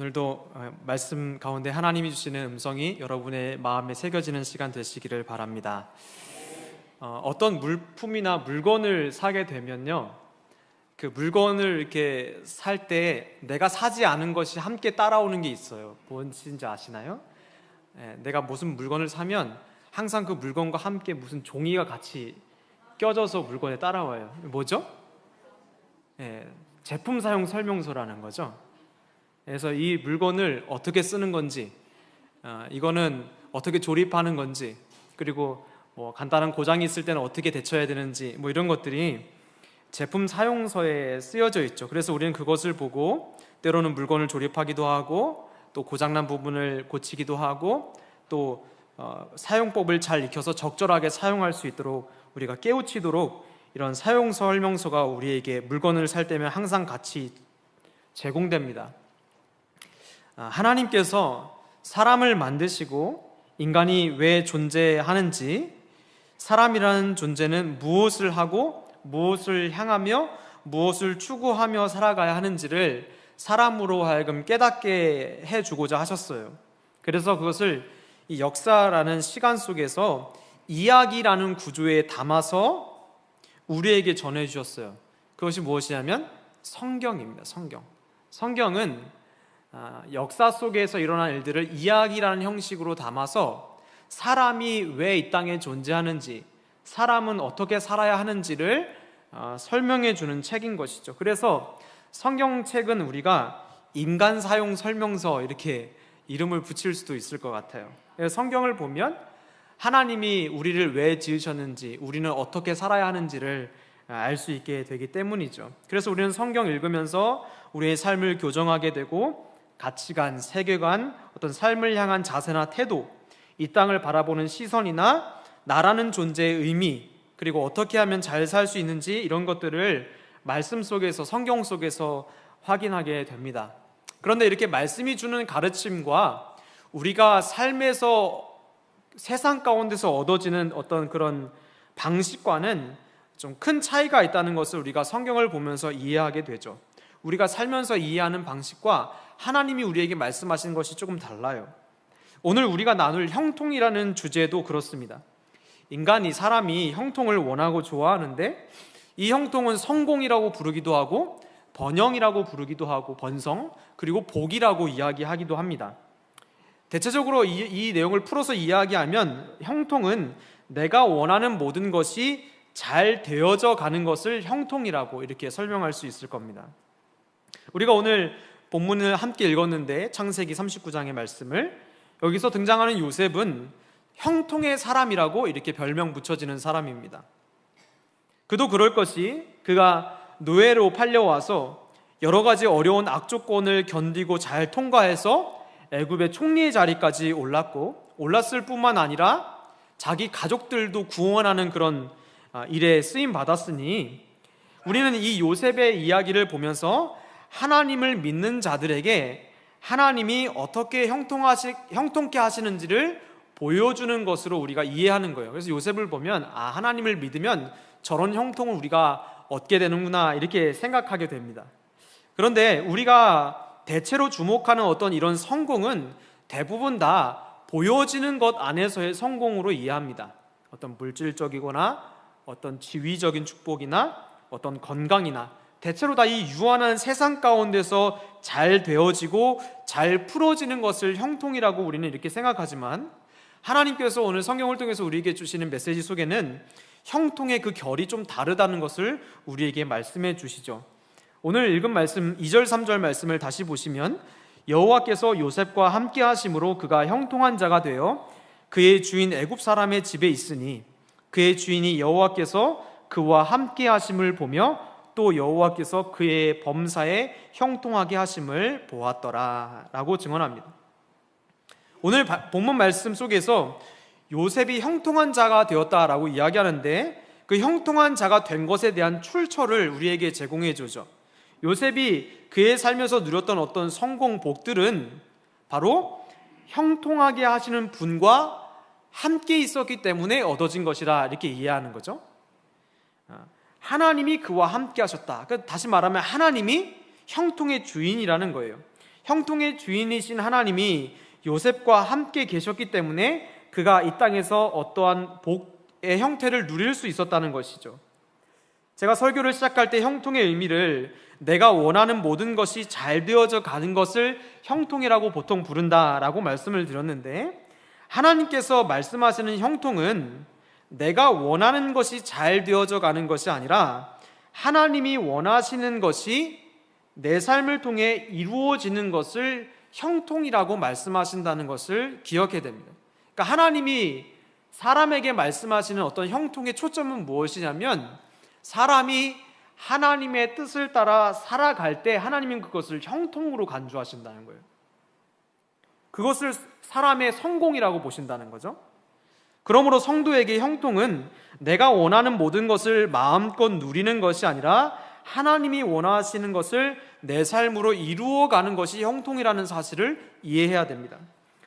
오늘도 말씀 가운데 하나님이 주시는 음성이 여러분의 마음에 새겨지는 시간 되시기를 바랍니다. 어떤 물품이나 물건을 사게 되면요, 그 물건을 이렇게 살 때 내가 사지 않은 것이 함께 따라오는 게 있어요. 뭔지 아시나요? 내가 무슨 물건을 사면 항상 그 물건과 함께 무슨 종이가 같이 껴져서 물건에 따라와요. 뭐죠? 제품 사용 설명서라는 거죠. 그래서 이 물건을 어떻게 쓰는 건지, 이거는 어떻게 조립하는 건지, 그리고 뭐 간단한 고장이 있을 때는 어떻게 대처해야 되는지, 뭐 이런 것들이 제품 사용서에 쓰여져 있죠. 그래서 우리는 그것을 보고 때로는 물건을 조립하기도 하고, 또 고장난 부분을 고치기도 하고, 또 사용법을 잘 익혀서 적절하게 사용할 수 있도록 우리가 깨우치도록 이런 사용 설명서가 우리에게 물건을 살 때면 항상 같이 제공됩니다. 하나님께서 사람을 만드시고 인간이 왜 존재하는지, 사람이라는 존재는 무엇을 하고 무엇을 향하며 무엇을 추구하며 살아가야 하는지를 사람으로 하여금 깨닫게 해주고자 하셨어요. 그래서 그것을 이 역사라는 시간 속에서 이야기라는 구조에 담아서 우리에게 전해주셨어요. 그것이 무엇이냐면 성경입니다. 성경은 역사 속에서 일어난 일들을 이야기라는 형식으로 담아서 사람이 왜 이 땅에 존재하는지, 사람은 어떻게 살아야 하는지를 설명해 주는 책인 것이죠. 그래서 성경책은 우리가 인간 사용 설명서 이렇게 이름을 붙일 수도 있을 것 같아요. 성경을 보면 하나님이 우리를 왜 지으셨는지, 우리는 어떻게 살아야 하는지를 알 수 있게 되기 때문이죠. 그래서 우리는 성경 읽으면서 우리의 삶을 교정하게 되고, 가치관, 세계관, 어떤 삶을 향한 자세나 태도, 이 땅을 바라보는 시선이나 나라는 존재의 의미, 그리고 어떻게 하면 잘 살 수 있는지, 이런 것들을 말씀 속에서, 성경 속에서 확인하게 됩니다. 그런데 이렇게 말씀이 주는 가르침과 우리가 삶에서 세상 가운데서 얻어지는 어떤 그런 방식과는 좀 큰 차이가 있다는 것을 우리가 성경을 보면서 이해하게 되죠. 우리가 살면서 이해하는 방식과 하나님이 우리에게 말씀하시는 것이 조금 달라요. 오늘 우리가 나눌 형통이라는 주제도 그렇습니다. 인간이, 사람이 형통을 원하고 좋아하는데, 이 형통은 성공이라고 부르기도 하고 번영이라고 부르기도 하고 번성, 그리고 복이라고 이야기하기도 합니다. 대체적으로 이 내용을 풀어서 이야기하면 형통은 내가 원하는 모든 것이 잘 되어져 가는 것을 형통이라고 이렇게 설명할 수 있을 겁니다. 우리가 오늘 본문을 함께 읽었는데, 창세기 39장의 말씀을, 여기서 등장하는 요셉은 형통의 사람이라고 이렇게 별명 붙여지는 사람입니다. 그도 그럴 것이, 그가 노예로 팔려와서 여러 가지 어려운 악조건을 견디고 잘 통과해서 애굽의 총리의 자리까지 올랐을 뿐만 아니라 자기 가족들도 구원하는 그런 일에 쓰임 받았으니, 우리는 이 요셉의 이야기를 보면서 하나님을 믿는 자들에게 하나님이 어떻게 형통케 하시는지를 보여주는 것으로 우리가 이해하는 거예요. 그래서 요셉을 보면 하나님을 믿으면 저런 형통을 우리가 얻게 되는구나, 이렇게 생각하게 됩니다. 그런데 우리가 대체로 주목하는 어떤 이런 성공은 대부분 다 보여지는 것 안에서의 성공으로 이해합니다. 어떤 물질적이거나 어떤 지위적인 축복이나 어떤 건강이나, 대체로 다 이 유한한 세상 가운데서 잘 되어지고 잘 풀어지는 것을 형통이라고 우리는 이렇게 생각하지만, 하나님께서 오늘 성경을 통해서 우리에게 주시는 메시지 속에는 형통의 그 결이 좀 다르다는 것을 우리에게 말씀해 주시죠. 오늘 읽은 말씀 2절 3절 말씀을 다시 보시면, 여호와께서 요셉과 함께 하심으로 그가 형통한 자가 되어 그의 주인 애굽 사람의 집에 있으니 그의 주인이 여호와께서 그와 함께 하심을 보며 또 여호와께서 그의 범사에 형통하게 하심을 보았더라 라고 증언합니다. 오늘 본문 말씀 속에서 요셉이 형통한 자가 되었다라고 이야기하는데, 그 형통한 자가 된 것에 대한 출처를 우리에게 제공해 주죠. 요셉이 그의 삶에서 누렸던 어떤 성공, 복들은 바로 형통하게 하시는 분과 함께 있었기 때문에 얻어진 것이라 이렇게 이해하는 거죠. 하나님이 그와 함께 하셨다. 다시 말하면 하나님이 형통의 주인이라는 거예요. 형통의 주인이신 하나님이 요셉과 함께 계셨기 때문에 그가 이 땅에서 어떠한 복의 형태를 누릴 수 있었다는 것이죠. 제가 설교를 시작할 때 형통의 의미를 내가 원하는 모든 것이 잘 되어져 가는 것을 형통이라고 보통 부른다라고 말씀을 드렸는데, 하나님께서 말씀하시는 형통은 내가 원하는 것이 잘 되어져 가는 것이 아니라 하나님이 원하시는 것이 내 삶을 통해 이루어지는 것을 형통이라고 말씀하신다는 것을 기억해야 됩니다. 그러니까 하나님이 사람에게 말씀하시는 어떤 형통의 초점은 무엇이냐면, 사람이 하나님의 뜻을 따라 살아갈 때 하나님은 그것을 형통으로 간주하신다는 거예요. 그것을 사람의 성공이라고 보신다는 거죠. 그러므로 성도에게 형통은 내가 원하는 모든 것을 마음껏 누리는 것이 아니라 하나님이 원하시는 것을 내 삶으로 이루어가는 것이 형통이라는 사실을 이해해야 됩니다.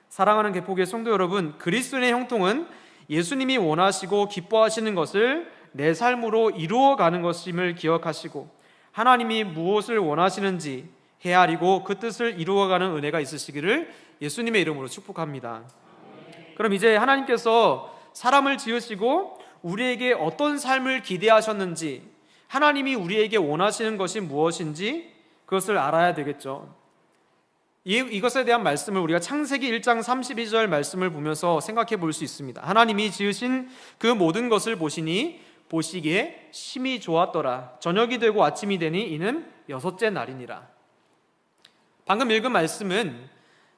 사랑하는 개포교회 성도 여러분, 그리스도인의 형통은 예수님이 원하시고 기뻐하시는 것을 내 삶으로 이루어가는 것임을 기억하시고, 하나님이 무엇을 원하시는지 헤아리고 그 뜻을 이루어가는 은혜가 있으시기를 예수님의 이름으로 축복합니다. 그럼 이제 하나님께서 사람을 지으시고 우리에게 어떤 삶을 기대하셨는지, 하나님이 우리에게 원하시는 것이 무엇인지 그것을 알아야 되겠죠. 이것에 대한 말씀을 우리가 창세기 1장 32절 말씀을 보면서 생각해 볼 수 있습니다. 하나님이 지으신 그 모든 것을 보시니 보시기에 심히 좋았더라. 저녁이 되고 아침이 되니 이는 여섯째 날이니라. 방금 읽은 말씀은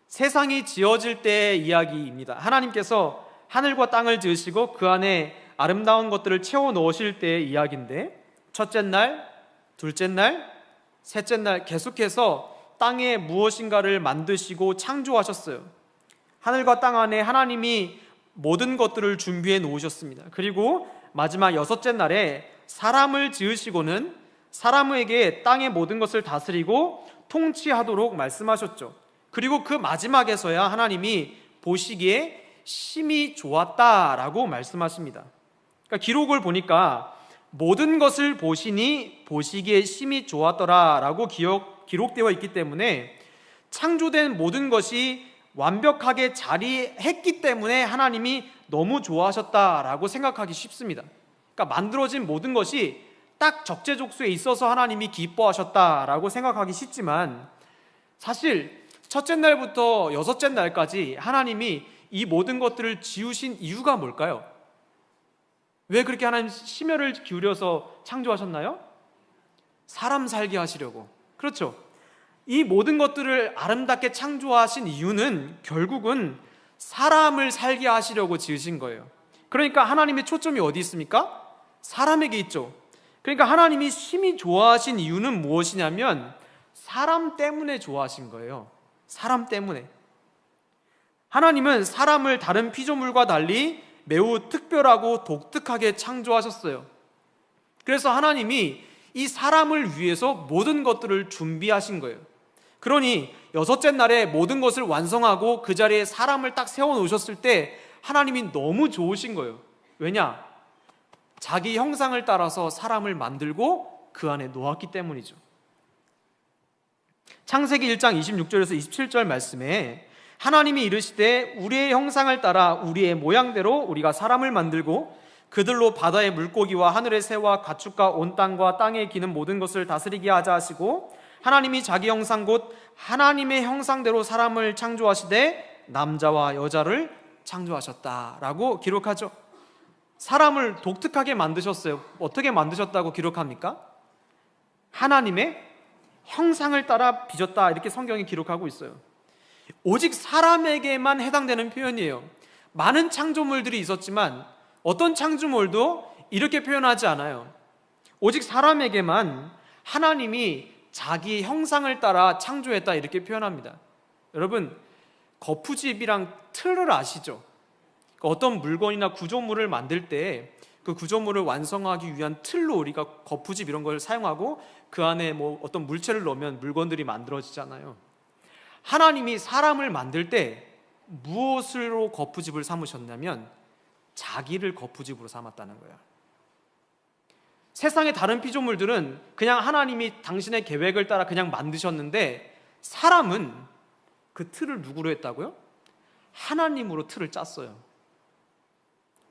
세상이 지어질 때의 이야기입니다. 하나님께서 하늘과 땅을 지으시고 그 안에 아름다운 것들을 채워 넣으실 때의 이야기인데, 첫째 날, 둘째 날, 셋째 날 계속해서 땅에 무엇인가를 만드시고 창조하셨어요. 하늘과 땅 안에 하나님이 모든 것들을 준비해 놓으셨습니다. 그리고 마지막 여섯째 날에 사람을 지으시고는 사람에게 땅의 모든 것을 다스리고 통치하도록 말씀하셨죠. 그리고 그 마지막에서야 하나님이 보시기에 심히 좋았다라고 말씀하십니다. 그러니까 기록을 보니까 모든 것을 보시니 보시기에 심히 좋았더라라고 기록되어 있기 때문에 창조된 모든 것이 완벽하게 자리했기 때문에 하나님이 너무 좋아하셨다라고 생각하기 쉽습니다. 그러니까 만들어진 모든 것이 딱 적재적소에 있어서 하나님이 기뻐하셨다라고 생각하기 쉽지만, 사실 첫째 날부터 여섯째 날까지 하나님이 이 모든 것들을 지으신 이유가 뭘까요? 왜 그렇게 하나님 심혈을 기울여서 창조하셨나요? 사람 살게 하시려고. 그렇죠. 이 모든 것들을 아름답게 창조하신 이유는 결국은 사람을 살게 하시려고 지으신 거예요. 그러니까 하나님의 초점이 어디 있습니까? 사람에게 있죠. 그러니까 하나님이 심히 좋아하신 이유는 무엇이냐면 사람 때문에 좋아하신 거예요. 사람 때문에. 하나님은 사람을 다른 피조물과 달리 매우 특별하고 독특하게 창조하셨어요. 그래서 하나님이 이 사람을 위해서 모든 것들을 준비하신 거예요. 그러니 여섯째 날에 모든 것을 완성하고 그 자리에 사람을 딱 세워놓으셨을 때 하나님이 너무 좋으신 거예요. 왜냐? 자기 형상을 따라서 사람을 만들고 그 안에 놓았기 때문이죠. 창세기 1장 26절에서 27절 말씀에 하나님이 이르시되 우리의 형상을 따라 우리의 모양대로 우리가 사람을 만들고 그들로 바다의 물고기와 하늘의 새와 가축과 온 땅과 땅에 기는 모든 것을 다스리게 하자 하시고, 하나님이 자기 형상 곧 하나님의 형상대로 사람을 창조하시되 남자와 여자를 창조하셨다라고 기록하죠. 사람을 독특하게 만드셨어요. 어떻게 만드셨다고 기록합니까? 하나님의 형상을 따라 빚었다, 이렇게 성경이 기록하고 있어요. 오직 사람에게만 해당되는 표현이에요. 많은 창조물들이 있었지만 어떤 창조물도 이렇게 표현하지 않아요. 오직 사람에게만 하나님이 자기 형상을 따라 창조했다, 이렇게 표현합니다. 여러분, 거푸집이랑 틀을 아시죠? 어떤 물건이나 구조물을 만들 때 그 구조물을 완성하기 위한 틀로 우리가 거푸집 이런 걸 사용하고 그 안에 뭐 어떤 물체를 넣으면 물건들이 만들어지잖아요. 하나님이 사람을 만들 때 무엇으로 거푸집을 삼으셨냐면 자기를 거푸집으로 삼았다는 거예요. 세상의 다른 피조물들은 그냥 하나님이 당신의 계획을 따라 그냥 만드셨는데 사람은 그 틀을 누구로 했다고요? 하나님으로 틀을 짰어요.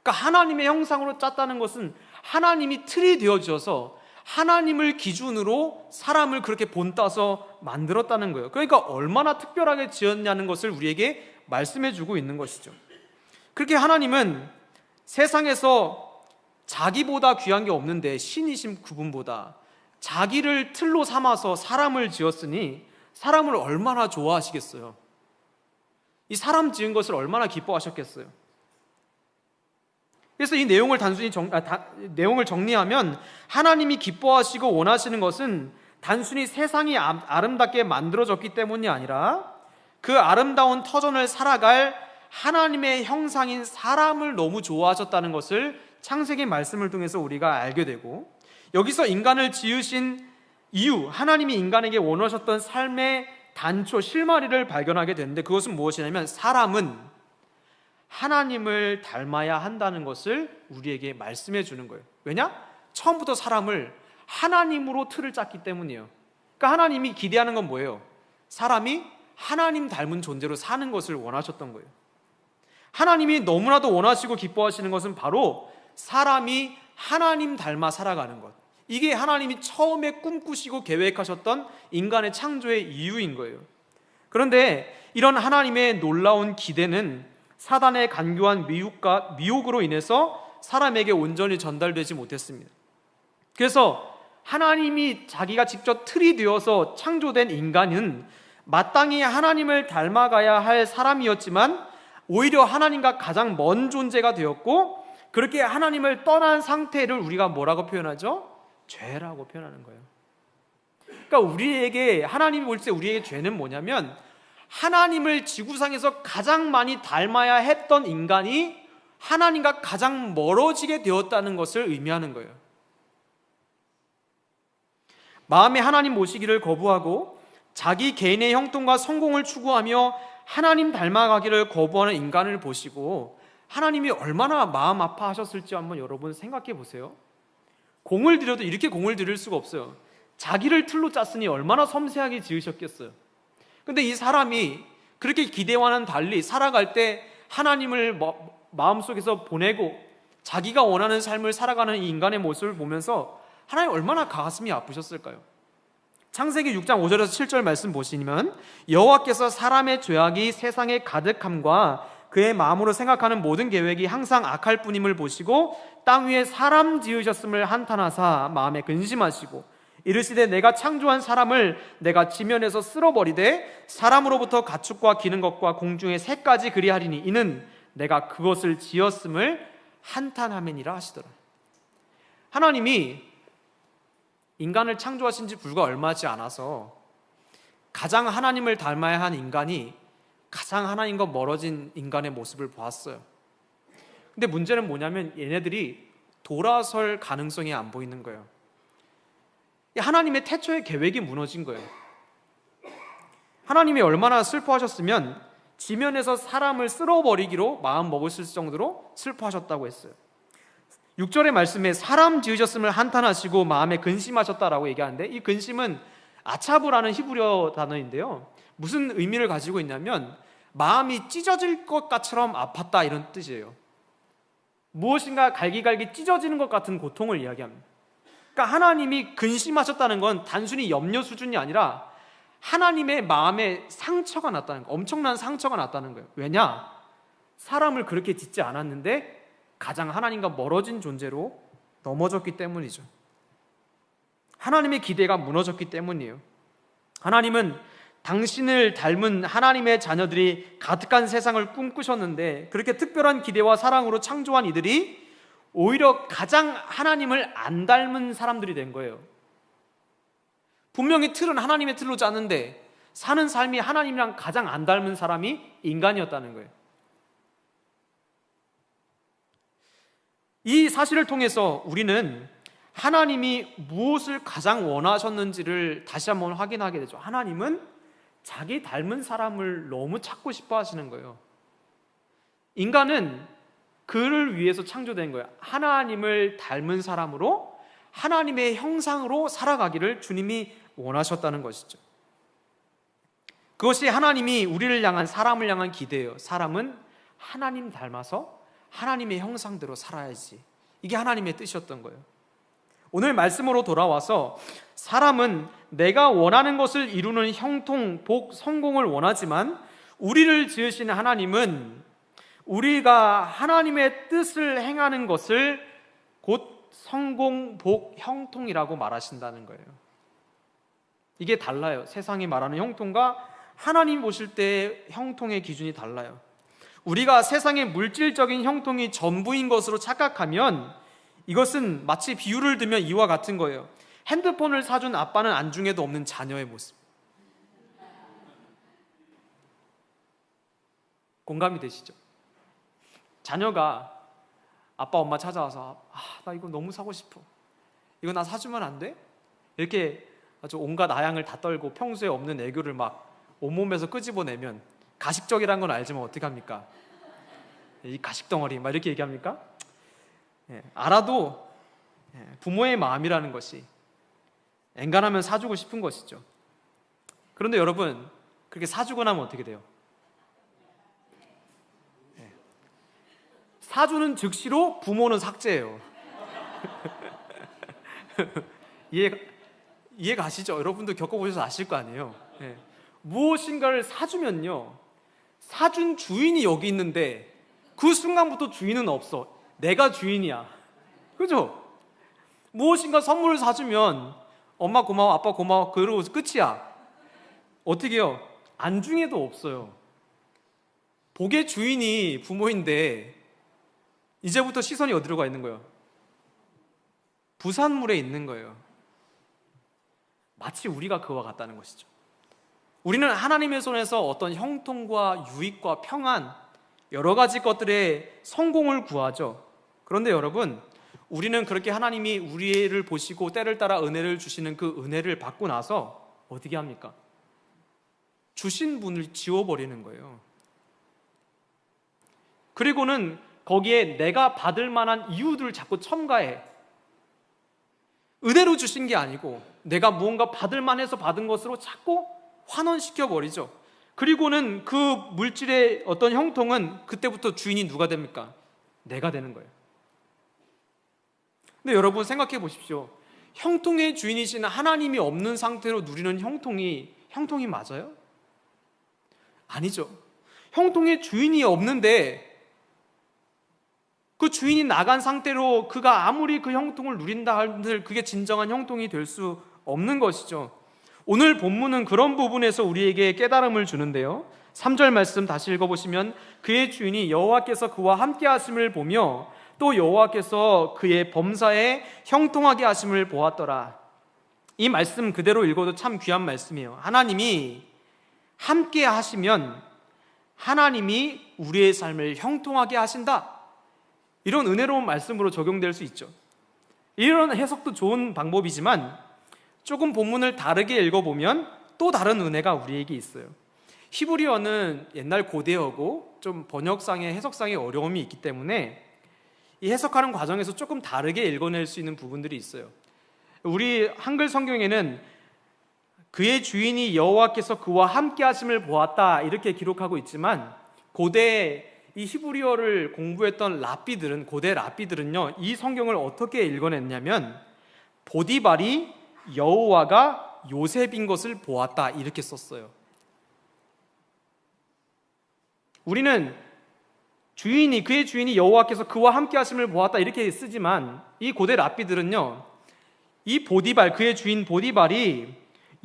그러니까 하나님의 형상으로 짰다는 것은 하나님이 틀이 되어져서 하나님을 기준으로 사람을 그렇게 본따서 만들었다는 거예요. 그러니까 얼마나 특별하게 지었냐는 것을 우리에게 말씀해 주고 있는 것이죠. 그렇게 하나님은 세상에서 자기보다 귀한 게 없는데 신이신 그분보다 자기를 틀로 삼아서 사람을 지었으니 사람을 얼마나 좋아하시겠어요? 이 사람 지은 것을 얼마나 기뻐하셨겠어요? 그래서 이 내용을 내용을 정리하면 하나님이 기뻐하시고 원하시는 것은 단순히 세상이 아름답게 만들어졌기 때문이 아니라 그 아름다운 터전을 살아갈 하나님의 형상인 사람을 너무 좋아하셨다는 것을 창세기 말씀을 통해서 우리가 알게 되고, 여기서 인간을 지으신 이유, 하나님이 인간에게 원하셨던 삶의 단초, 실마리를 발견하게 되는데, 그것은 무엇이냐면 사람은 하나님을 닮아야 한다는 것을 우리에게 말씀해 주는 거예요. 왜냐? 처음부터 사람을 하나님으로 틀을 짰기 때문이에요. 그러니까 하나님이 기대하는 건 뭐예요? 사람이 하나님 닮은 존재로 사는 것을 원하셨던 거예요. 하나님이 너무나도 원하시고 기뻐하시는 것은 바로 사람이 하나님 닮아 살아가는 것. 이게 하나님이 처음에 꿈꾸시고 계획하셨던 인간의 창조의 이유인 거예요. 그런데 이런 하나님의 놀라운 기대는 사단의 간교한 미혹으로 인해서 사람에게 온전히 전달되지 못했습니다. 그래서 하나님이 자기가 직접 틀이 되어서 창조된 인간은 마땅히 하나님을 닮아가야 할 사람이었지만 오히려 하나님과 가장 먼 존재가 되었고, 그렇게 하나님을 떠난 상태를 우리가 뭐라고 표현하죠? 죄라고 표현하는 거예요. 그러니까 우리에게, 하나님이 볼 때 우리에게 죄는 뭐냐면 하나님을 지구상에서 가장 많이 닮아야 했던 인간이 하나님과 가장 멀어지게 되었다는 것을 의미하는 거예요. 마음에 하나님 모시기를 거부하고 자기 개인의 형통과 성공을 추구하며 하나님 닮아가기를 거부하는 인간을 보시고 하나님이 얼마나 마음 아파하셨을지 한번 여러분 생각해 보세요. 공을 들여도 이렇게 공을 들일 수가 없어요. 자기를 틀로 짰으니 얼마나 섬세하게 지으셨겠어요. 근데 이 사람이 그렇게 기대와는 달리 살아갈 때 하나님을 마음속에서 보내고 자기가 원하는 삶을 살아가는 이 인간의 모습을 보면서 하나님 얼마나 가슴이 아프셨을까요? 창세기 6장 5절에서 7절 말씀 보시면, 여호와께서 사람의 죄악이 세상에 가득함과 그의 마음으로 생각하는 모든 계획이 항상 악할 뿐임을 보시고 땅 위에 사람 지으셨음을 한탄하사 마음에 근심하시고 이르시되 내가 창조한 사람을 내가 지면에서 쓸어버리되 사람으로부터 가축과 기는 것과 공중의 새까지 그리하리니 이는 내가 그것을 지었음을 한탄하매니라 하시더라. 하나님이 인간을 창조하신 지 불과 얼마지 않아서 가장 하나님을 닮아야 한 인간이 가장 하나님과 멀어진 인간의 모습을 보았어요. 근데 문제는 뭐냐면 얘네들이 돌아설 가능성이 안 보이는 거예요. 하나님의 태초의 계획이 무너진 거예요. 하나님이 얼마나 슬퍼하셨으면 지면에서 사람을 쓸어버리기로 마음 먹으실 정도로 슬퍼하셨다고 했어요. 6절의 말씀에 사람 지으셨음을 한탄하시고 마음에 근심하셨다라고 얘기하는데, 이 근심은 아차브라는 히브리어 단어인데요, 무슨 의미를 가지고 있냐면 마음이 찢어질 것처럼 아팠다 이런 뜻이에요. 무엇인가 갈기갈기 찢어지는 것 같은 고통을 이야기합니다. 그러니까 하나님이 근심하셨다는 건 단순히 염려 수준이 아니라 하나님의 마음에 상처가 났다는 거예요. 엄청난 상처가 났다는 거예요. 왜냐? 사람을 그렇게 짓지 않았는데 가장 하나님과 멀어진 존재로 넘어졌기 때문이죠. 하나님의 기대가 무너졌기 때문이에요. 하나님은 당신을 닮은 하나님의 자녀들이 가득한 세상을 꿈꾸셨는데, 그렇게 특별한 기대와 사랑으로 창조한 이들이 오히려 가장 하나님을 안 닮은 사람들이 된 거예요. 분명히 틀은 하나님의 틀로 짰는데 사는 삶이 하나님이랑 가장 안 닮은 사람이 인간이었다는 거예요. 이 사실을 통해서 우리는 하나님이 무엇을 가장 원하셨는지를 다시 한번 확인하게 되죠. 하나님은 자기 닮은 사람을 너무 찾고 싶어 하시는 거예요. 인간은 그를 위해서 창조된 거예요. 하나님을 닮은 사람으로 하나님의 형상으로 살아가기를 주님이 원하셨다는 것이죠. 그것이 하나님이 우리를 향한, 사람을 향한 기대예요. 사람은 하나님 닮아서 하나님의 형상대로 살아야지. 이게 하나님의 뜻이었던 거예요. 오늘 말씀으로 돌아와서 사람은 내가 원하는 것을 이루는 형통, 복, 성공을 원하지만 우리를 지으신 하나님은 우리가 하나님의 뜻을 행하는 것을 곧 성공, 복, 형통이라고 말하신다는 거예요. 이게 달라요. 세상이 말하는 형통과 하나님 보실 때의 형통의 기준이 달라요. 우리가 세상의 물질적인 형통이 전부인 것으로 착각하면 이것은 마치 비유를 들면 이와 같은 거예요. 핸드폰을 사준 아빠는 안중에도 없는 자녀의 모습. 공감이 되시죠? 자녀가 아빠 엄마 찾아와서 나 이거 너무 사고 싶어. 이거 나 사주면 안 돼? 이렇게 아주 온갖 아양을 다 떨고 평소에 없는 애교를 막 온몸에서 끄집어내면, 가식적이라는 건 알지만 어떡합니까? 이 가식덩어리 막 이렇게 얘기합니까? 알아도 부모의 마음이라는 것이 엔간하면 사주고 싶은 것이죠. 그런데 여러분, 그렇게 사주고 나면 어떻게 돼요? 사주는 즉시로 부모는 삭제예요. 이해 가시죠? 여러분도 겪어보셔서 아실 거 아니에요. 무엇인가를 사주면요, 사준 주인이 여기 있는데 그 순간부터 주인은 없어. 내가 주인이야. 그죠? 무엇인가 선물을 사주면 엄마 고마워, 아빠 고마워, 그러고 끝이야. 어떻게 해요? 안중에도 없어요. 복의 주인이 부모인데 이제부터 시선이 어디로 가 있는 거예요? 부산물에 있는 거예요. 마치 우리가 그와 같다는 것이죠. 우리는 하나님의 손에서 어떤 형통과 유익과 평안, 여러 가지 것들의 성공을 구하죠. 그런데 여러분, 우리는 그렇게 하나님이 우리를 보시고 때를 따라 은혜를 주시는 그 은혜를 받고 나서 어떻게 합니까? 주신 분을 지워버리는 거예요. 그리고는 거기에 내가 받을 만한 이유들을 자꾸 첨가해. 은혜로 주신 게 아니고 내가 무언가 받을 만해서 받은 것으로 자꾸 환원시켜버리죠. 그리고는 그 물질의 어떤 형통은 그때부터 주인이 누가 됩니까? 내가 되는 거예요. 근데 여러분 생각해 보십시오. 형통의 주인이신 하나님이 없는 상태로 누리는 형통이 맞아요? 아니죠. 형통의 주인이 없는데 그 주인이 나간 상태로 그가 아무리 그 형통을 누린다 한들 그게 진정한 형통이 될 수 없는 것이죠. 오늘 본문은 그런 부분에서 우리에게 깨달음을 주는데요. 3절 말씀 다시 읽어보시면 그의 주인이 여호와께서 그와 함께 하심을 보며 또 여호와께서 그의 범사에 형통하게 하심을 보았더라. 이 말씀 그대로 읽어도 참 귀한 말씀이에요. 하나님이 함께 하시면 하나님이 우리의 삶을 형통하게 하신다. 이런 은혜로운 말씀으로 적용될 수 있죠. 이런 해석도 좋은 방법이지만 조금 본문을 다르게 읽어보면 또 다른 은혜가 우리에게 있어요. 히브리어는 옛날 고대어고 좀 번역상의 해석상의 어려움이 있기 때문에 이 해석하는 과정에서 조금 다르게 읽어낼 수 있는 부분들이 있어요. 우리 한글 성경에는 그의 주인이 여호와께서 그와 함께 하심을 보았다 이렇게 기록하고 있지만 고대 이 히브리어를 공부했던 고대 랍비들은요 이 성경을 어떻게 읽어냈냐면 보디발이 여호와가 요셉인 것을 보았다 이렇게 썼어요. 우리는 그의 주인이 여호와께서 그와 함께 하심을 보았다 이렇게 쓰지만 이 고대 랍비들은요 이 보디발, 그의 주인 보디발이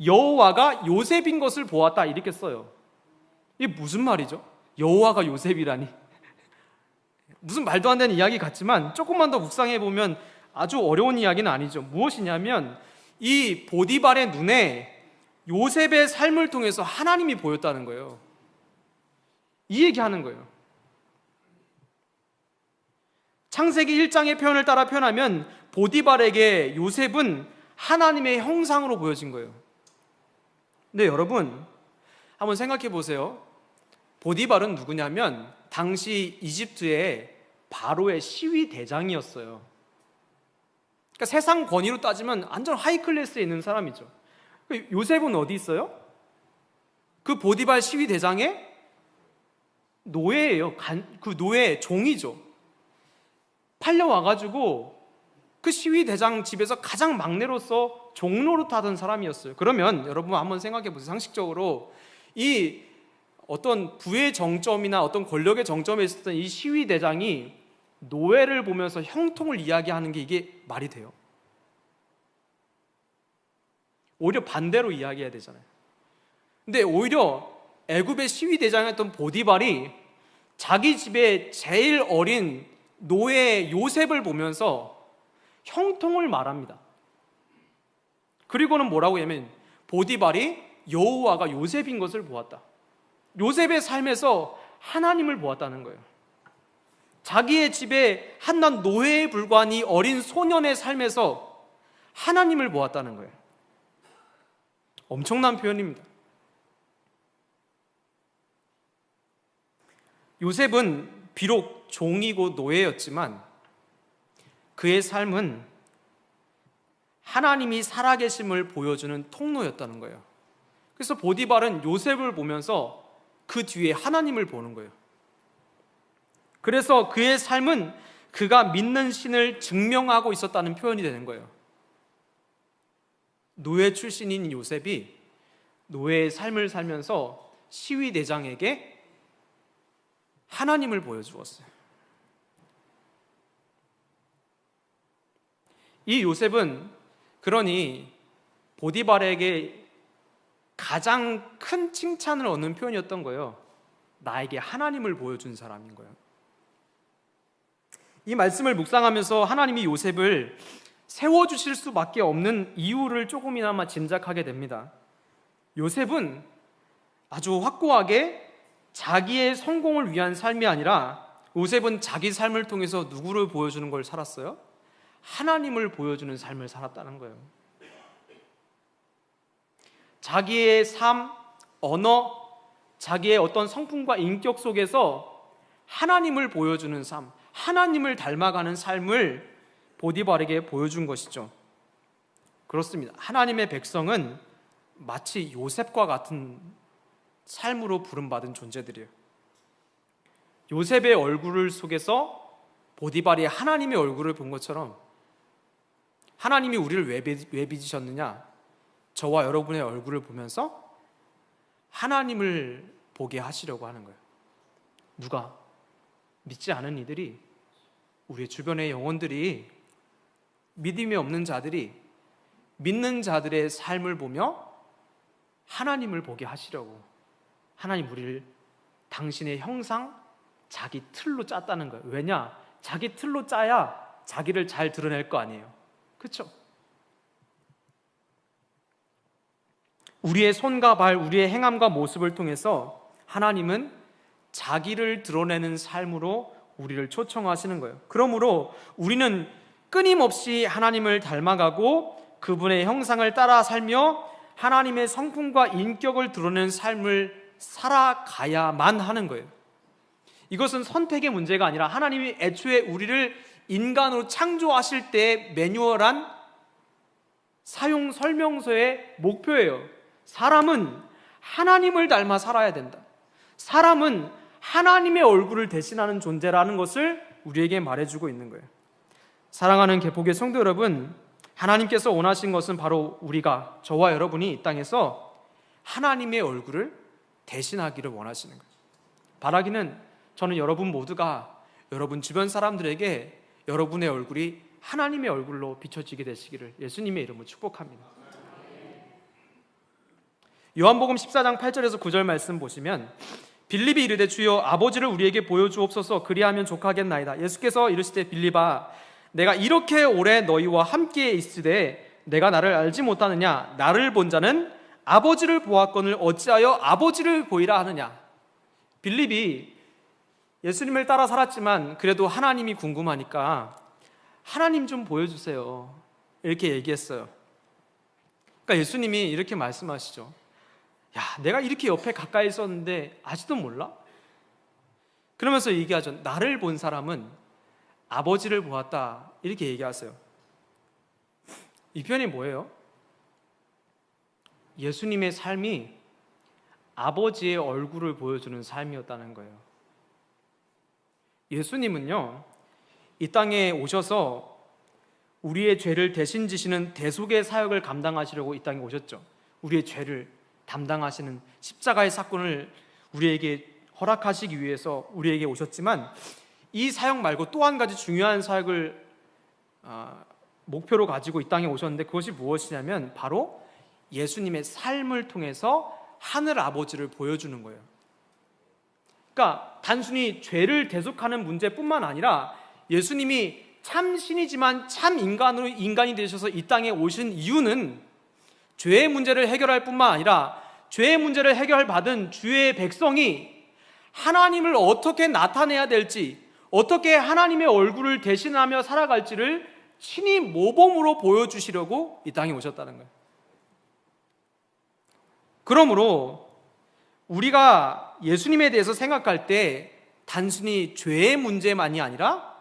여호와가 요셉인 것을 보았다 이렇게 써요. 이게 무슨 말이죠? 여호와가 요셉이라니 무슨 말도 안 되는 이야기 같지만 조금만 더 묵상해 보면 아주 어려운 이야기는 아니죠. 무엇이냐면 이 보디발의 눈에 요셉의 삶을 통해서 하나님이 보였다는 거예요. 이 얘기하는 거예요. 창세기 1장의 표현을 따라 표현하면 보디발에게 요셉은 하나님의 형상으로 보여진 거예요. 근데 여러분 한번 생각해 보세요. 보디발은 누구냐면 당시 이집트의 바로의 시위 대장이었어요. 그러니까 세상 권위로 따지면 완전 하이 클래스에 있는 사람이죠. 요셉은 어디 있어요? 그 보디발 시위 대장의 노예예요. 그 노예 종이죠. 팔려와가지고 그 시위 대장 집에서 가장 막내로서 종노릇하던 사람이었어요. 그러면 여러분 한번 생각해 보세요. 상식적으로 이 어떤 부의 정점이나 어떤 권력의 정점에 있었던 이 시위 대장이 노예를 보면서 형통을 이야기하는 게 이게 말이 돼요? 오히려 반대로 이야기해야 되잖아요. 근데 오히려 애굽의 시위 대장이었던 보디발이 자기 집에 제일 어린 노예 요셉을 보면서 형통을 말합니다. 그리고는 뭐라고 하냐면 보디발이 여호와가 요셉인 것을 보았다. 요셉의 삶에서 하나님을 보았다는 거예요. 자기의 집에 한낱 노예에 불과한 이 어린 소년의 삶에서 하나님을 보았다는 거예요. 엄청난 표현입니다. 요셉은 비록 종이고 노예였지만 그의 삶은 하나님이 살아계심을 보여주는 통로였다는 거예요. 그래서 보디발은 요셉을 보면서 그 뒤에 하나님을 보는 거예요. 그래서 그의 삶은 그가 믿는 신을 증명하고 있었다는 표현이 되는 거예요. 노예 출신인 요셉이 노예의 삶을 살면서 시위 대장에게 하나님을 보여주었어요. 이 요셉은 그러니 보디발에게 가장 큰 칭찬을 얻는 표현이었던 거예요. 나에게 하나님을 보여준 사람인 거예요. 이 말씀을 묵상하면서 하나님이 요셉을 세워주실 수밖에 없는 이유를 조금이나마 짐작하게 됩니다. 요셉은 아주 확고하게 자기의 성공을 위한 삶이 아니라 요셉은 자기 삶을 통해서 누구를 보여주는 걸 살았어요? 하나님을 보여주는 삶을 살았다는 거예요. 자기의 삶, 언어, 자기의 어떤 성품과 인격 속에서 하나님을 보여주는 삶, 하나님을 닮아가는 삶을 보디발에게 보여준 것이죠. 그렇습니다. 하나님의 백성은 마치 요셉과 같은 삶으로 부름받은 존재들이에요. 요셉의 얼굴을 속에서 보디발이 하나님의 얼굴을 본 것처럼 하나님이 우리를 왜 빚으셨느냐? 저와 여러분의 얼굴을 보면서 하나님을 보게 하시려고 하는 거예요. 누가? 믿지 않은 이들이, 우리 주변의 영혼들이, 믿음이 없는 자들이 믿는 자들의 삶을 보며 하나님을 보게 하시려고 하나님 우리를 당신의 형상, 자기 틀로 짰다는 거예요. 왜냐? 자기 틀로 짜야 자기를 잘 드러낼 거 아니에요. 그렇죠? 우리의 손과 발, 우리의 행함과 모습을 통해서 하나님은 자기를 드러내는 삶으로 우리를 초청하시는 거예요. 그러므로 우리는 끊임없이 하나님을 닮아가고 그분의 형상을 따라 살며 하나님의 성품과 인격을 드러내는 삶을 살아가야만 하는 거예요. 이것은 선택의 문제가 아니라 하나님이 애초에 우리를 인간으로 창조하실 때 매뉴얼한 사용 설명서의 목표예요. 사람은 하나님을 닮아 살아야 된다. 사람은 하나님의 얼굴을 대신하는 존재라는 것을 우리에게 말해주고 있는 거예요. 사랑하는 개복의 성도 여러분, 하나님께서 원하신 것은 바로 우리가, 저와 여러분이 이 땅에서 하나님의 얼굴을 대신하기를 원하시는 거예요. 바라기는 저는 여러분 모두가 여러분 주변 사람들에게 여러분의 얼굴이 하나님의 얼굴로 비춰지게 되시기를 예수님의 이름으로 축복합니다. 요한복음 14장 8절에서 9절 말씀 보시면 빌립이 이르되 주여 아버지를 우리에게 보여주옵소서 그리하면 족하겠나이다. 예수께서 이르시되 빌립아 내가 이렇게 오래 너희와 함께 있으되 내가 나를 알지 못하느냐? 나를 본 자는 아버지를 보았거늘 어찌하여 아버지를 보이라 하느냐? 빌립이 예수님을 따라 살았지만 그래도 하나님이 궁금하니까 하나님 좀 보여주세요 이렇게 얘기했어요. 그러니까 예수님이 이렇게 말씀하시죠. 야, 내가 이렇게 옆에 가까이 있었는데 아직도 몰라? 그러면서 얘기하죠. 나를 본 사람은 아버지를 보았다 이렇게 얘기하세요. 이 표현이 뭐예요? 예수님의 삶이 아버지의 얼굴을 보여주는 삶이었다는 거예요. 예수님은요, 이 땅에 오셔서 우리의 죄를 대신 지시는 대속의 사역을 감당하시려고 이 땅에 오셨죠. 우리의 죄를 담당하시는 십자가의 사건을 우리에게 허락하시기 위해서 우리에게 오셨지만, 이 사역 말고 또 한 가지 중요한 사역을 목표로 가지고 이 땅에 오셨는데, 그것이 무엇이냐면 바로 예수님의 삶을 통해서 하늘 아버지를 보여주는 거예요. 그러니까 단순히 죄를 대속하는 문제뿐만 아니라 예수님이 참 신이지만 참 인간으로 인간이 되셔서 이 땅에 오신 이유는 죄의 문제를 해결할 뿐만 아니라 죄의 문제를 해결받은 주의 백성이 하나님을 어떻게 나타내야 될지, 어떻게 하나님의 얼굴을 대신하며 살아갈지를 친히 모범으로 보여주시려고 이 땅에 오셨다는 거예요. 그러므로 우리가 예수님에 대해서 생각할 때 단순히 죄의 문제만이 아니라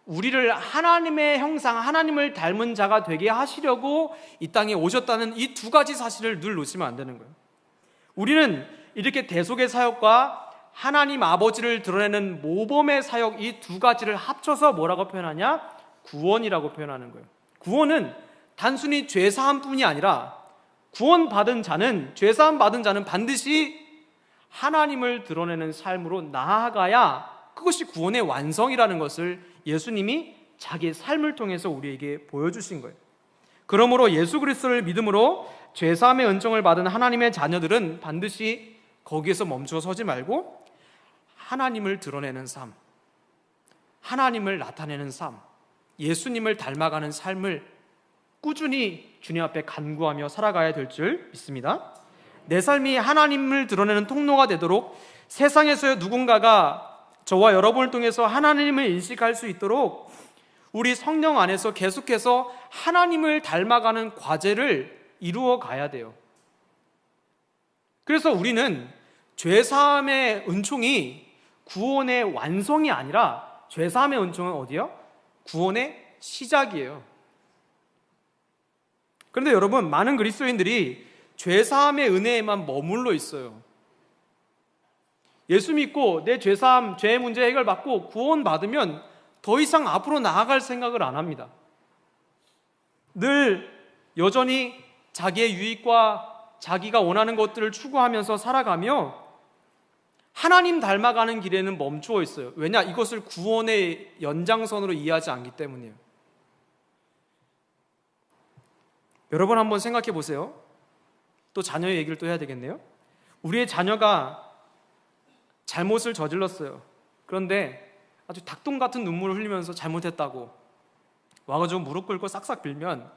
우리를 하나님의 형상, 하나님을 닮은 자가 되게 하시려고 이 땅에 오셨다는 이 두 가지 사실을 늘 놓치면 안 되는 거예요. 우리는 이렇게 대속의 사역과 하나님 아버지를 드러내는 모범의 사역, 이 두 가지를 합쳐서 뭐라고 표현하냐? 구원이라고 표현하는 거예요. 구원은 단순히 죄사함뿐이 아니라 구원받은 자는, 죄사함 받은 자는 반드시 하나님을 드러내는 삶으로 나아가야 그것이 구원의 완성이라는 것을 예수님이 자기의 삶을 통해서 우리에게 보여주신 거예요. 그러므로 예수 그리스도를 믿음으로 죄사함의 은총을 받은 하나님의 자녀들은 반드시 거기에서 멈춰 서지 말고 하나님을 드러내는 삶, 하나님을 나타내는 삶, 예수님을 닮아가는 삶을 꾸준히 주님 앞에 간구하며 살아가야 될 줄 믿습니다. 내 삶이 하나님을 드러내는 통로가 되도록 세상에서의 누군가가 저와 여러분을 통해서 하나님을 인식할 수 있도록 우리 성령 안에서 계속해서 하나님을 닮아가는 과제를 이루어 가야 돼요. 그래서 우리는 죄사함의 은총이 구원의 완성이 아니라 죄사함의 은총은 어디요? 구원의 시작이에요. 그런데 여러분, 많은 그리스도인들이 죄사함의 은혜에만 머물러 있어요. 예수 믿고 내 죄사함, 죄의 문제 해결받고 구원받으면 더 이상 앞으로 나아갈 생각을 안 합니다. 늘 여전히 자기의 유익과 자기가 원하는 것들을 추구하면서 살아가며 하나님 닮아가는 길에는 멈추어 있어요. 왜냐? 이것을 구원의 연장선으로 이해하지 않기 때문이에요. 여러분 한번 생각해 보세요. 또 자녀의 얘기를 또 해야 되겠네요. 우리의 자녀가 잘못을 저질렀어요. 그런데 아주 닭똥 같은 눈물을 흘리면서 잘못했다고 와가지고 무릎 꿇고 싹싹 빌면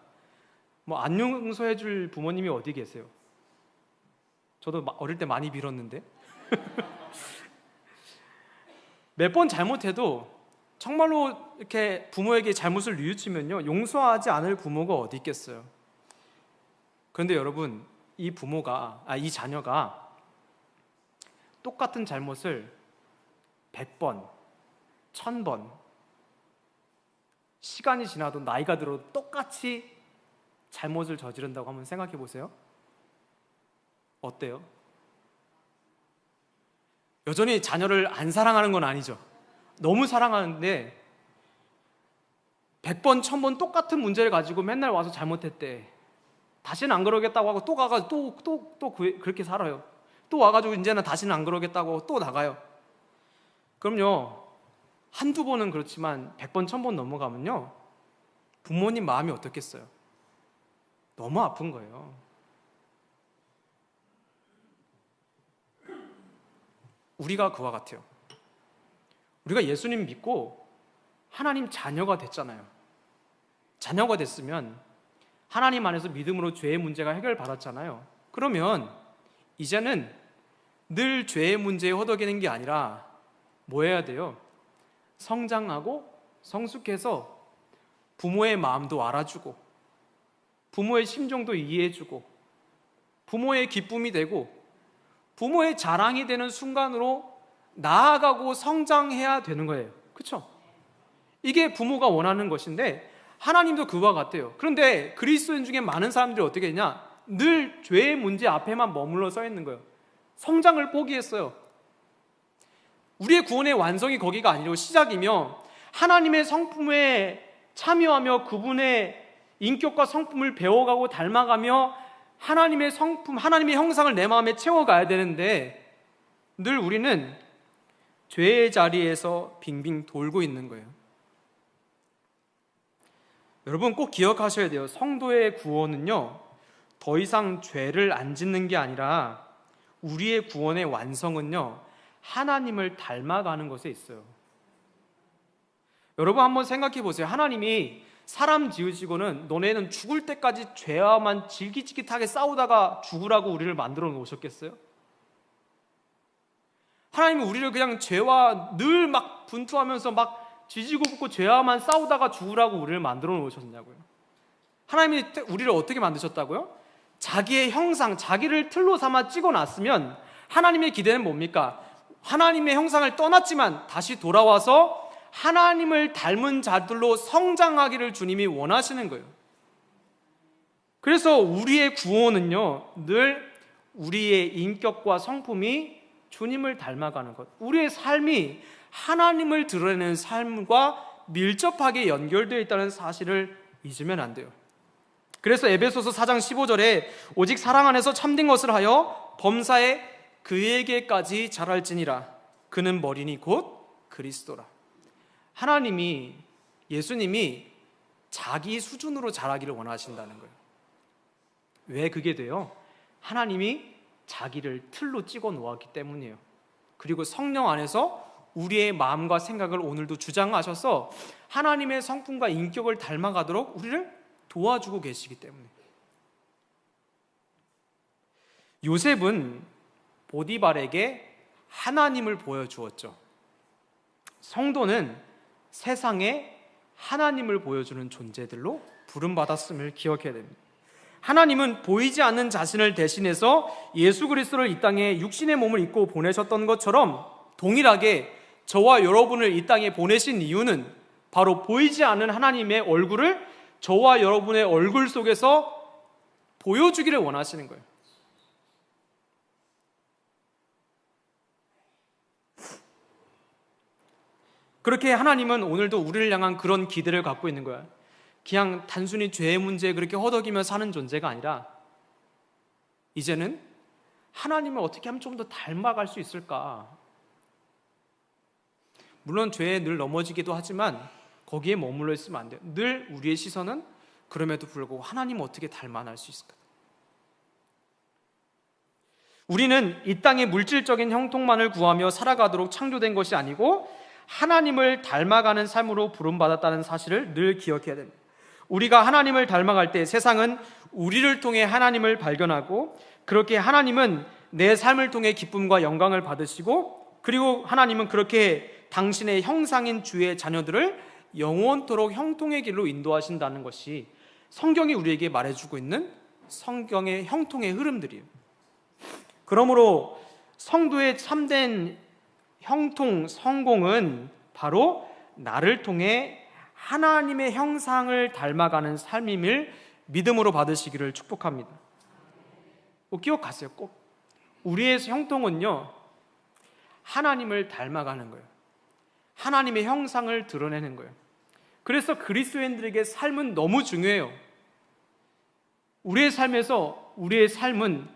뭐 안 용서해 줄 부모님이 어디 계세요? 저도 어릴 때 많이 빌었는데 몇 번 잘못해도 정말로 이렇게 부모에게 잘못을 뉘우치면요, 용서하지 않을 부모가 어디 있겠어요. 그런데 여러분, 이 자녀가 똑같은 잘못을 100번, 1000번, 시간이 지나도 나이가 들어도 똑같이 잘못을 저지른다고 한번 생각해 보세요. 어때요? 여전히 자녀를 안 사랑하는 건 아니죠. 너무 사랑하는데 100번, 1000번 똑같은 문제를 가지고 맨날 와서 잘못했대. 다시는 안 그러겠다고 하고 또 가가지고 또 그렇게 살아요. 또 와가지고 이제는 다시는 안 그러겠다고 하고 또 나가요. 그럼요, 한두 번은 그렇지만 100번, 1000번 넘어가면요, 부모님 마음이 어떻겠어요? 너무 아픈 거예요. 우리가 그와 같아요. 우리가 예수님 믿고 하나님 자녀가 됐잖아요. 자녀가 됐으면 하나님 안에서 믿음으로 죄의 문제가 해결받았잖아요. 그러면 이제는 늘 죄의 문제에 허덕이는 게 아니라 뭐 해야 돼요? 성장하고 성숙해서 부모의 마음도 알아주고 부모의 심정도 이해해주고 부모의 기쁨이 되고 부모의 자랑이 되는 순간으로 나아가고 성장해야 되는 거예요. 그렇죠? 이게 부모가 원하는 것인데 하나님도 그와 같아요. 그런데 그리스도인 중에 많은 사람들이 어떻게 했냐? 늘 죄의 문제 앞에만 머물러 서 있는 거예요. 성장을 포기했어요. 우리의 구원의 완성이 거기가 아니고 시작이며 하나님의 성품에 참여하며 그분의 인격과 성품을 배워가고 닮아가며 하나님의 성품, 하나님의 형상을 내 마음에 채워가야 되는데 늘 우리는 죄의 자리에서 빙빙 돌고 있는 거예요. 여러분 꼭 기억하셔야 돼요. 성도의 구원은요, 더 이상 죄를 안 짓는 게 아니라 우리의 구원의 완성은요, 하나님을 닮아가는 것에 있어요. 여러분 한번 생각해 보세요. 하나님이 사람 지으시고는 너네는 죽을 때까지 죄와만 질기질깃하게 싸우다가 죽으라고 우리를 만들어 놓으셨겠어요? 하나님이 우리를 그냥 죄와 늘 막 분투하면서 막 지지고 볶고 죄와만 싸우다가 죽으라고 우리를 만들어 놓으셨냐고요. 하나님이 우리를 어떻게 만드셨다고요? 자기의 형상, 자기를 틀로 삼아 찍어놨으면 하나님의 기대는 뭡니까? 하나님의 형상을 떠났지만 다시 돌아와서 하나님을 닮은 자들로 성장하기를 주님이 원하시는 거예요. 그래서 우리의 구원은요, 늘 우리의 인격과 성품이 주님을 닮아가는 것, 우리의 삶이 하나님을 드러내는 삶과 밀접하게 연결되어 있다는 사실을 잊으면 안 돼요. 그래서 에베소서 4장 15절에 오직 사랑 안에서 참된 것을 하여 범사에 그에게까지 자랄지니라. 그는 머리니 곧 그리스도라. 하나님이, 예수님이 자기 수준으로 자라기를 원하신다는 거예요. 왜 그게 돼요? 하나님이 자기를 틀로 찍어 놓았기 때문이에요. 그리고 성령 안에서 우리의 마음과 생각을 오늘도 주장하셔서 하나님의 성품과 인격을 닮아가도록 우리를 도와주고 계시기 때문에. 요셉은 보디발에게 하나님을 보여주었죠. 성도는 세상에 하나님을 보여주는 존재들로 부름받았음을 기억해야 됩니다. 하나님은 보이지 않는 자신을 대신해서 예수 그리스도를 이 땅에 육신의 몸을 입고 보내셨던 것처럼 동일하게 저와 여러분을 이 땅에 보내신 이유는 바로 보이지 않는 하나님의 얼굴을 저와 여러분의 얼굴 속에서 보여주기를 원하시는 거예요. 그렇게 하나님은 오늘도 우리를 향한 그런 기대를 갖고 있는 거야. 그냥 단순히 죄의 문제에 그렇게 허덕이며 사는 존재가 아니라 이제는 하나님을 어떻게 하면 좀 더 닮아갈 수 있을까? 물론 죄에 늘 넘어지기도 하지만 거기에 머물러 있으면 안 돼요. 늘 우리의 시선은 그럼에도 불구하고 하나님을 어떻게 닮아갈 수 있을까? 우리는 이 땅의 물질적인 형통만을 구하며 살아가도록 창조된 것이 아니고 하나님을 닮아가는 삶으로 부름받았다는 사실을 늘 기억해야 됩니다. 우리가 하나님을 닮아갈 때 세상은 우리를 통해 하나님을 발견하고 그렇게 하나님은 내 삶을 통해 기쁨과 영광을 받으시고 그리고 하나님은 그렇게 당신의 형상인 주의 자녀들을 영원토록 형통의 길로 인도하신다는 것이 성경이 우리에게 말해주고 있는 성경의 형통의 흐름들이에요. 그러므로 성도의 참된 형통, 성공은 바로 나를 통해 하나님의 형상을 닮아가는 삶임을 믿음으로 받으시기를 축복합니다. 꼭 기억하세요. 꼭 우리의 형통은요, 하나님을 닮아가는 거예요. 하나님의 형상을 드러내는 거예요. 그래서 그리스도인들에게 삶은 너무 중요해요. 우리의 삶에서 우리의 삶은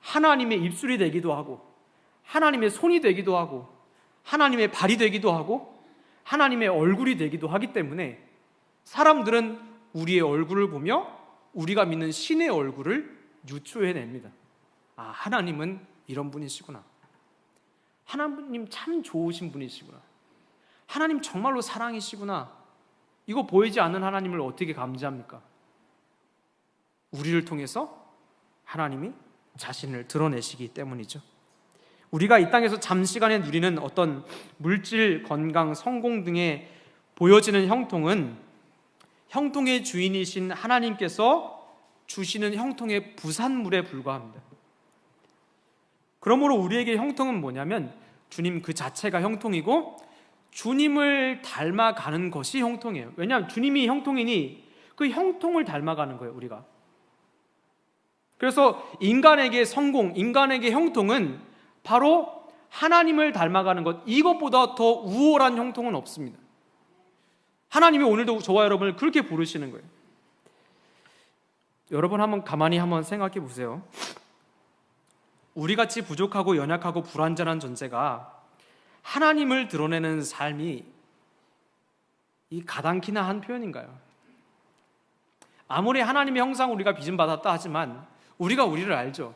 하나님의 입술이 되기도 하고 하나님의 손이 되기도 하고 하나님의 발이 되기도 하고 하나님의 얼굴이 되기도 하기 때문에 사람들은 우리의 얼굴을 보며 우리가 믿는 신의 얼굴을 유추해냅니다. 아, 하나님은 이런 분이시구나. 하나님 참 좋으신 분이시구나. 하나님 정말로 사랑이시구나. 이거 보이지 않는 하나님을 어떻게 감지합니까? 우리를 통해서 하나님이 자신을 드러내시기 때문이죠. 우리가 이 땅에서 잠시간에 누리는 어떤 물질, 건강, 성공 등에 보여지는 형통은 형통의 주인이신 하나님께서 주시는 형통의 부산물에 불과합니다. 그러므로 우리에게 형통은 뭐냐면 주님 그 자체가 형통이고 주님을 닮아가는 것이 형통이에요. 왜냐하면 주님이 형통이니 그 형통을 닮아가는 거예요, 우리가. 그래서 인간에게 성공, 인간에게 형통은 바로 하나님을 닮아가는 것, 이것보다 더 우월한 형통은 없습니다. 하나님이 오늘도 저와 여러분을 그렇게 부르시는 거예요. 여러분 한번 가만히 한번 생각해 보세요. 우리같이 부족하고 연약하고 불완전한 존재가 하나님을 드러내는 삶이 이 가당키나 한 표현인가요? 아무리 하나님의 형상 우리가 빚음받았다 하지만 우리가 우리를 알죠.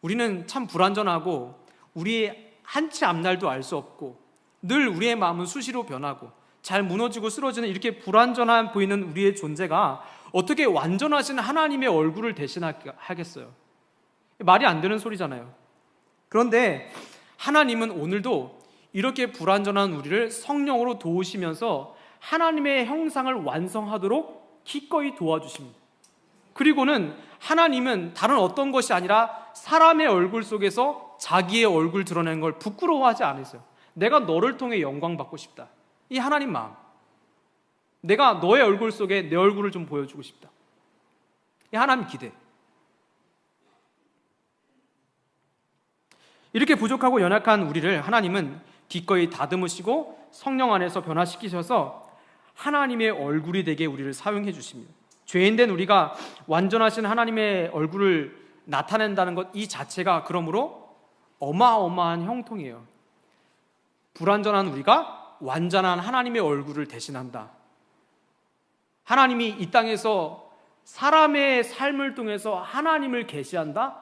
우리는 참 불완전하고 우리의 한치 앞날도 알 수 없고 늘 우리의 마음은 수시로 변하고 잘 무너지고 쓰러지는 이렇게 불완전한 보이는 우리의 존재가 어떻게 완전하신 하나님의 얼굴을 대신하겠어요? 말이 안 되는 소리잖아요. 그런데 하나님은 오늘도 이렇게 불완전한 우리를 성령으로 도우시면서 하나님의 형상을 완성하도록 기꺼이 도와주십니다. 그리고는 하나님은 다른 어떤 것이 아니라 사람의 얼굴 속에서 자기의 얼굴 드러내는 걸 부끄러워하지 않으세요. 내가 너를 통해 영광 받고 싶다. 이 하나님 마음. 내가 너의 얼굴 속에 내 얼굴을 좀 보여주고 싶다. 이 하나님 기대. 이렇게 부족하고 연약한 우리를 하나님은 기꺼이 다듬으시고 성령 안에서 변화시키셔서 하나님의 얼굴이 되게 우리를 사용해 주십니다. 죄인된 우리가 완전하신 하나님의 얼굴을 나타낸다는 것 이 자체가 그러므로 어마어마한 형통이에요. 불완전한 우리가 완전한 하나님의 얼굴을 대신한다. 하나님이 이 땅에서 사람의 삶을 통해서 하나님을 계시한다?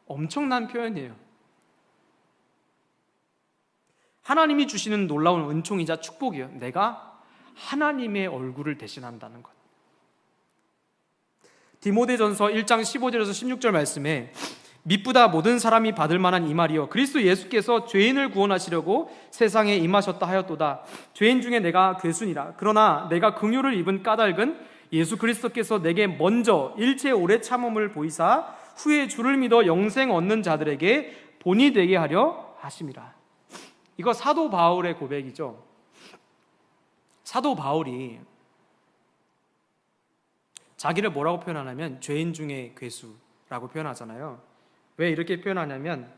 엄청난 표현이에요. 하나님이 주시는 놀라운 은총이자 축복이에요. 내가 하나님의 얼굴을 대신한다는 것. 디모데전서 1장 15절에서 16절 말씀에 미쁘다 모든 사람이 받을 만한 이 말이요 그리스도 예수께서 죄인을 구원하시려고 세상에 임하셨다 하였도다. 죄인 중에 내가 괴순이라. 그러나 내가 긍휼을 입은 까닭은 예수 그리스도께서 내게 먼저 일체 오래 참음을 보이사 후에 주를 믿어 영생 얻는 자들에게 본이 되게 하려 하심이라. 이거 사도 바울의 고백이죠. 사도 바울이 자기를 뭐라고 표현하냐면 죄인 중에 괴수라고 표현하잖아요. 왜 이렇게 표현하냐면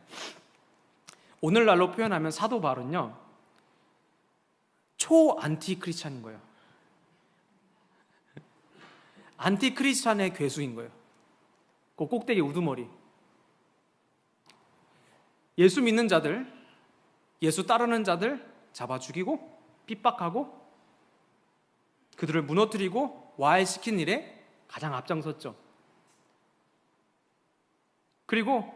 오늘날로 표현하면 사도 바울은요 초 안티 크리스찬인 거예요. 안티 크리스찬의 괴수인 거예요. 그 꼭대기 우두머리. 예수 믿는 자들, 예수 따르는 자들 잡아 죽이고 핍박하고 그들을 무너뜨리고 와해시킨 일에 가장 앞장섰죠. 그리고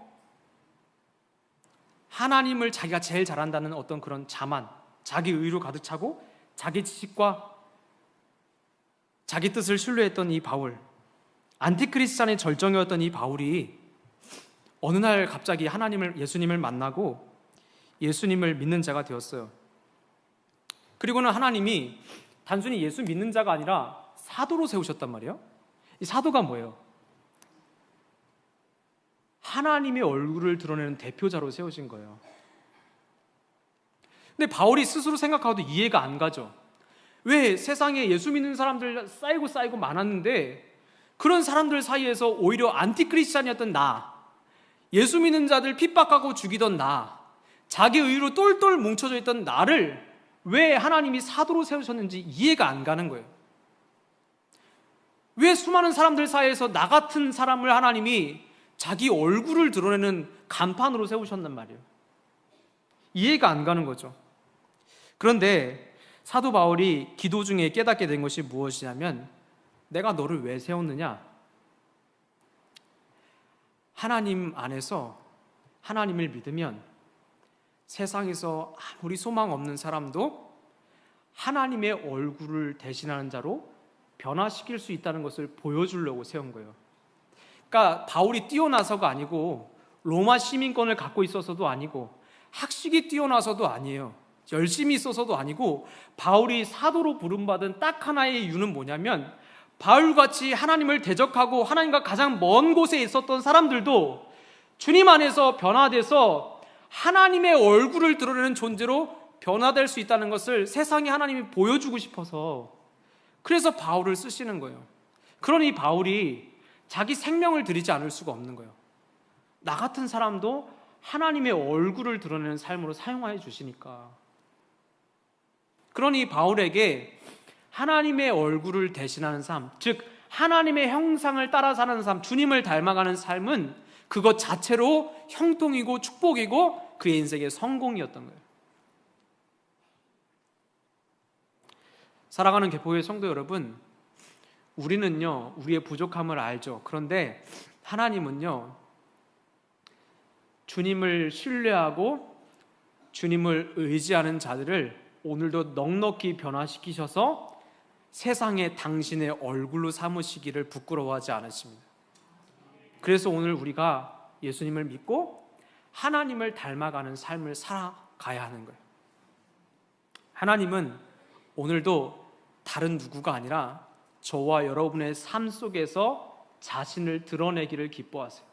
하나님을 자기가 제일 잘한다는 어떤 그런 자만, 자기 의로 가득 차고 자기 지식과 자기 뜻을 신뢰했던 이 바울, 안티크리스찬의 절정이었던 이 바울이 어느 날 갑자기 예수님을 만나고 예수님을 믿는 자가 되었어요. 그리고는 하나님이 단순히 예수 믿는 자가 아니라 사도로 세우셨단 말이에요. 이 사도가 뭐예요? 하나님의 얼굴을 드러내는 대표자로 세우신 거예요. 근데 바울이 스스로 생각하고도 이해가 안 가죠. 왜 세상에 예수 믿는 사람들 쌓이고 많았는데 그런 사람들 사이에서 오히려 안티크리스찬이었던 나, 예수 믿는 자들 핍박하고 죽이던 나, 자기 의로 똘똘 뭉쳐져 있던 나를 왜 하나님이 사도로 세우셨는지 이해가 안 가는 거예요. 왜 수많은 사람들 사이에서 나 같은 사람을 하나님이 자기 얼굴을 드러내는 간판으로 세우셨단 말이에요. 이해가 안 가는 거죠. 그런데 사도 바울이 기도 중에 깨닫게 된 것이 무엇이냐면 내가 너를 왜 세웠느냐? 하나님 안에서 하나님을 믿으면 세상에서 아무리 소망 없는 사람도 하나님의 얼굴을 대신하는 자로 변화시킬 수 있다는 것을 보여주려고 세운 거예요. 그러니까 바울이 뛰어나서가 아니고 로마 시민권을 갖고 있어서도 아니고 학식이 뛰어나서도 아니에요. 열심히 있어서도 아니고 바울이 사도로 부름받은 딱 하나의 이유는 뭐냐면 바울같이 하나님을 대적하고 하나님과 가장 먼 곳에 있었던 사람들도 주님 안에서 변화돼서 하나님의 얼굴을 드러내는 존재로 변화될 수 있다는 것을 세상에 하나님이 보여주고 싶어서 그래서 바울을 쓰시는 거예요. 그러니 바울이 자기 생명을 들이지 않을 수가 없는 거예요. 나 같은 사람도 하나님의 얼굴을 드러내는 삶으로 사용하여 주시니까. 그러니 바울에게 하나님의 얼굴을 대신하는 삶, 즉 하나님의 형상을 따라 사는 삶, 주님을 닮아가는 삶은 그것 자체로 형통이고 축복이고 그의 인생의 성공이었던 거예요. 살아가는 개포교회 성도 여러분, 우리는요, 우리의 부족함을 알죠. 그런데 하나님은요, 주님을 신뢰하고 주님을 의지하는 자들을 오늘도 넉넉히 변화시키셔서 세상에 당신의 얼굴로 삼으시기를 부끄러워하지 않으십니다. 그래서 오늘 우리가 예수님을 믿고 하나님을 닮아가는 삶을 살아가야 하는 거예요. 하나님은 오늘도 다른 누구가 아니라 저와 여러분의 삶 속에서 자신을 드러내기를 기뻐하세요.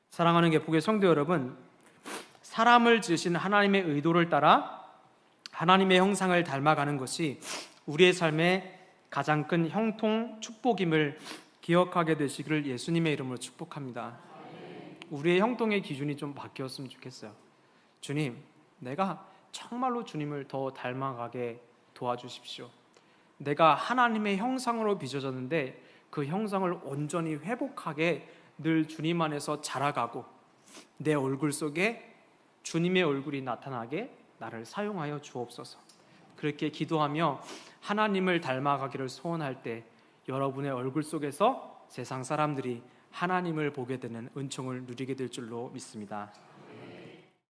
사랑하는 개포교회 성도 여러분, 사람을 지으신 하나님의 의도를 따라 하나님의 형상을 닮아가는 것이 우리의 삶의 가장 큰 형통, 축복임을 기억하게 되시기를 예수님의 이름으로 축복합니다. 우리의 형통의 기준이 좀 바뀌었으면 좋겠어요. 주님, 내가 정말로 주님을 더 닮아가게 도와주십시오. 내가 하나님의 형상으로 빚어졌는데 그 형상을 온전히 회복하게 늘 주님 안에서 자라가고 내 얼굴 속에 주님의 얼굴이 나타나게 나를 사용하여 주옵소서. 그렇게 기도하며 하나님을 닮아가기를 소원할 때 여러분의 얼굴 속에서 세상 사람들이 하나님을 보게 되는 은총을 누리게 될 줄로 믿습니다.